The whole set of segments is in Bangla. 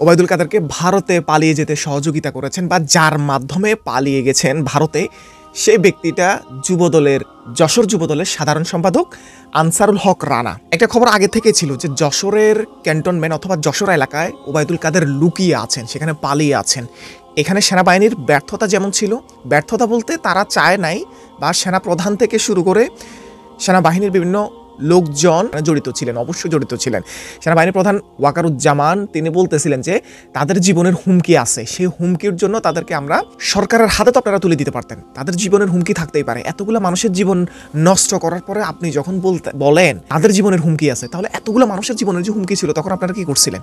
ওবায়দুল কাদেরকে ভারতে পালিয়ে যেতে সহযোগিতা করেছেন বা যার মাধ্যমে পালিয়ে গেছেন ভারতে, সেই ব্যক্তিটা যশোর যুবদলের সাধারণ সম্পাদক আনসারুল হক রানা। একটা খবর আগে থেকে ছিল যে যশোরের ক্যান্টনমেন্ট অথবা যশোর এলাকায় ওবায়দুল কাদের লুকিয়ে আছেন, সেখানে পালিয়ে আছেন। এখানে সেনাবাহিনীর ব্যর্থতা যেমন ছিল, ব্যর্থতা বলতে তারা চায় নাই বা সেনা প্রধান থেকে শুরু করে সেনাবাহিনীর বিভিন্ন লোকজন জড়িত ছিলেন, অবশ্যই জড়িত ছিলেন। সেনাবাহিনী প্রধান ওয়াকারুজ্জামান তিনি বলতেছিলেন যে তাদের জীবনের হুমকি আছে, সেই হুমকির জন্য তাদেরকে আমরা সরকারের হাতে তো আপনারা তুলে দিতে পারতেন, তাদের জীবনের হুমকি থাকতেই পারে। এতগুলো মানুষের জীবন নষ্ট করার পরে আপনি যখন বলেন তাদের জীবনের হুমকি আছে, তাহলে এতগুলো মানুষের জীবনের যে হুমকি ছিল তখন আপনারা কি করছিলেন?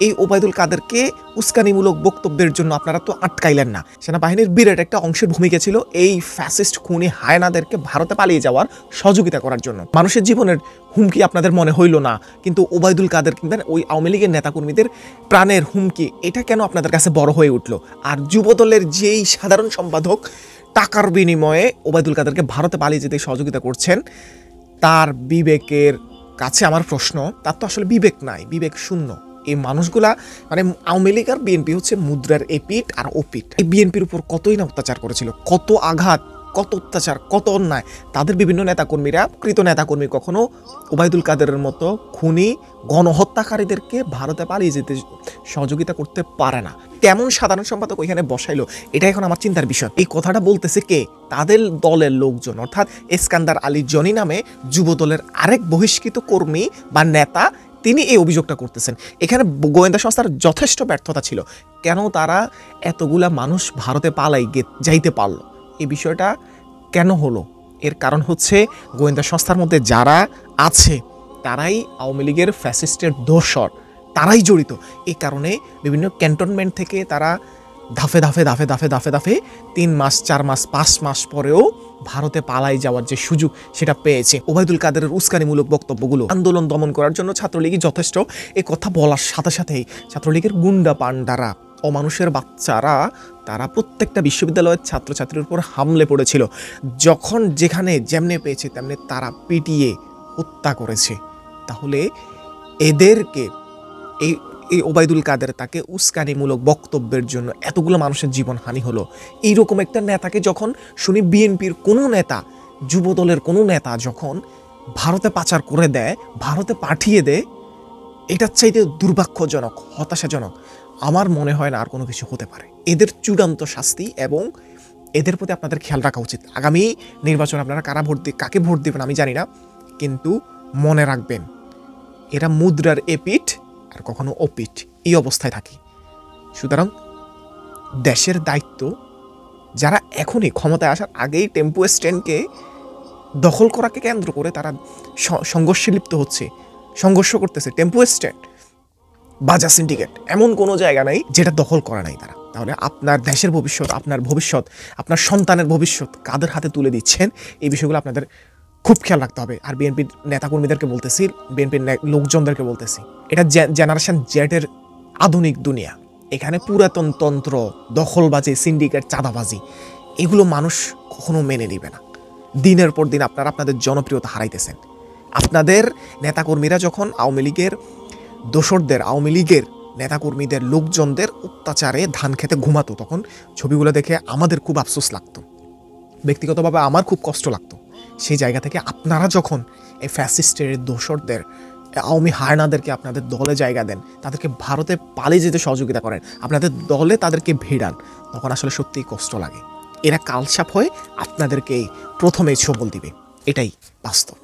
এই ওবায়দুল কাদেরকে উস্কানিমূলক বক্তব্যের জন্য আপনারা তো আটকাইলেন না। সেনাবাহিনীর বিরাট একটা অংশের ভূমিকা ছিল এই ফ্যাসিস্ট খুনি হায়নাদেরকে ভারতে পালিয়ে যাওয়ার সহযোগিতা করার জন্য। মানুষের জীবনের হুমকি আপনাদের মনে হইল না, কিন্তু ওবায়দুল কাদের কিংবা ওই আওয়ামী লীগের নেতাকর্মীদের প্রাণের হুমকি, এটা কেন আপনাদের কাছে বড় হয়ে উঠলো? আর যুবদলের যেই সাধারণ সম্পাদক টাকার বিনিময়ে ওবায়দুল কাদেরকে ভারতে পালিয়ে যেতে সহযোগিতা করছেন, তার বিবেকের কাছে আমার প্রশ্ন, তার তো আসলে বিবেক নাই, বিবেক শূন্য। এই মানুষগুলা মানে আওয়ামী লীগ আর বিএনপি হচ্ছে মুদ্রার এপিঠ আর ওপিঠ। এই বিএনপির উপর কতই না অত্যাচার করেছিল, কত আঘাত, কত অত্যাচার, কত অন্যায়। তাদের বিভিন্ন নেতাকর্মীরা, কৃত নেতাকর্মী কখনো ওবায়দুল কাদেরের মতো খুনি গণহত্যাকারীদেরকে ভারতে পালিয়ে যেতে সহযোগিতা করতে পারে না। কেমন সাধারণ সম্পাদক ওইখানে বসাইলো, এটা এখন আমার চিন্তার বিষয়। এই কথাটা বলতেছে কে? তাদের দলের লোকজন, অর্থাৎ এসকান্দার আলী জনি নামে যুবদলের আরেক বহিষ্কৃত কর্মী বা নেতা, তিনি এই অভিযোগটা করতেছেন। এখানে গোয়েন্দা সংস্থার যথেষ্ট ব্যর্থতা ছিল। কেন তারা এতগুলা মানুষ ভারতে যাইতে পারলো, এই বিষয়টা কেন হলো? এর কারণ হচ্ছে গোয়েন্দা সংস্থার মধ্যে যারা আছে তারাই আওয়ামী লীগের ফ্যাসিস্টের দোসর, তারাই জড়িত। এই কারণে বিভিন্ন ক্যান্টনমেন্ট থেকে তারা ধাপে ধাপে 3 মাস 4 মাস 5 মাস পরেও ভারতে পালাই যাওয়ার যে সুযোগ সেটা পেয়েছে। ওবায়দুল কাদেরের উস্কানিমূলক বক্তব্যগুলো আন্দোলন দমন করার জন্য ছাত্রলীগই যথেষ্ট। এই কথা বলার সাথে সাথেই ছাত্রলীগের গুন্ডা পান্ডারা, অমানুষের বাচ্চারা, তারা প্রত্যেকটা বিশ্ববিদ্যালয়ের ছাত্রছাত্রীর উপর হামলে পড়েছিল। যখন যেখানে যেমনে পেয়েছে তেমনি তারা পিটিয়ে হত্যা করেছে। তাহলে এদেরকে এই ওবায়দুল কাদের তাকে উস্কানিমূলক বক্তব্যের জন্য এতগুলো মানুষের জীবনহানি হলো। এইরকম একটা নেতাকে যখন শুনি বিএনপির কোনো নেতা, যুবদলের কোনো নেতা যখন ভারতে পাচার করে দেয়, ভারতে পাঠিয়ে দেয়, এটার চাইতে দুর্ভাগ্যজনক, হতাশাজনক আমার মনে হয় না আর কোনো কিছু হতে পারে। এদের চূড়ান্ত শাস্তি এবং এদের প্রতি আপনাদের খেয়াল রাখা উচিত। আগামী নির্বাচন আপনারা কাকে ভোট দেবেন আমি জানি না, কিন্তু মনে রাখবেন এরা মুদ্রার এপিঠ আর কখনো ওপিঠ, এই অবস্থায় থাকে। সুতরাং দেশের দায়িত্ব যারা এখনই ক্ষমতায় আসার আগেই টেম্পো স্ট্যান্ডকে দখল করাকে কেন্দ্র করে তারা সংঘর্ষে লিপ্ত হচ্ছে, সংঘর্ষ করতেছে। টেম্পো স্ট্যান্ড, বাজার সিন্ডিকেট, এমন কোনো জায়গা নাই যেটা দখল করা নাই তারা। তাহলে আপনার দেশের ভবিষ্যৎ, আপনার ভবিষ্যৎ, আপনার সন্তানের ভবিষ্যৎ কাদের হাতে তুলে দিচ্ছেন, এই বিষয়গুলো আপনাদের খুব খেয়াল রাখতে হবে। আর বিএনপির নেতাকর্মীদেরকে বলতেছি, বিএনপির লোকজনদেরকে বলতেছি, এটা জেনারেশন জেডের আধুনিক দুনিয়া। এখানে পুরাতন তন্ত্র, দখলবাজি, সিন্ডিকেট, চাঁদাবাজি, এগুলো মানুষ কখনো মেনে নেবে না। দিনের পর দিন আপনারা আপনাদের জনপ্রিয়তা হারাইতেছেন। আপনাদের নেতাকর্মীরা যখন আওয়ামী লীগের দোসরদের, আওয়ামী লীগের নেতাকর্মীদের, লোকজনদের অত্যাচারে ধান খেতে ঘুমাতো, তখন ছবিগুলো দেখে আমাদের খুব আফসোস লাগতো, ব্যক্তিগতভাবে আমার খুব কষ্ট লাগতো। সেই জায়গা থেকে আপনারা যখন এই ফ্যাসিস্টের দোসরদের, আওয়ামী হায়নাদেরকে আপনাদের দলে জায়গা দেন, তাদেরকে ভারতে পালিয়ে যেতে সহযোগিতা করেন, আপনাদের দলে তাদেরকে ভিড়ান, তখন আসলে সত্যিই কষ্ট লাগে। এরা কালসাপ হয়ে আপনাদেরকে প্রথমে ছবল দিবে, এটাই বাস্তব।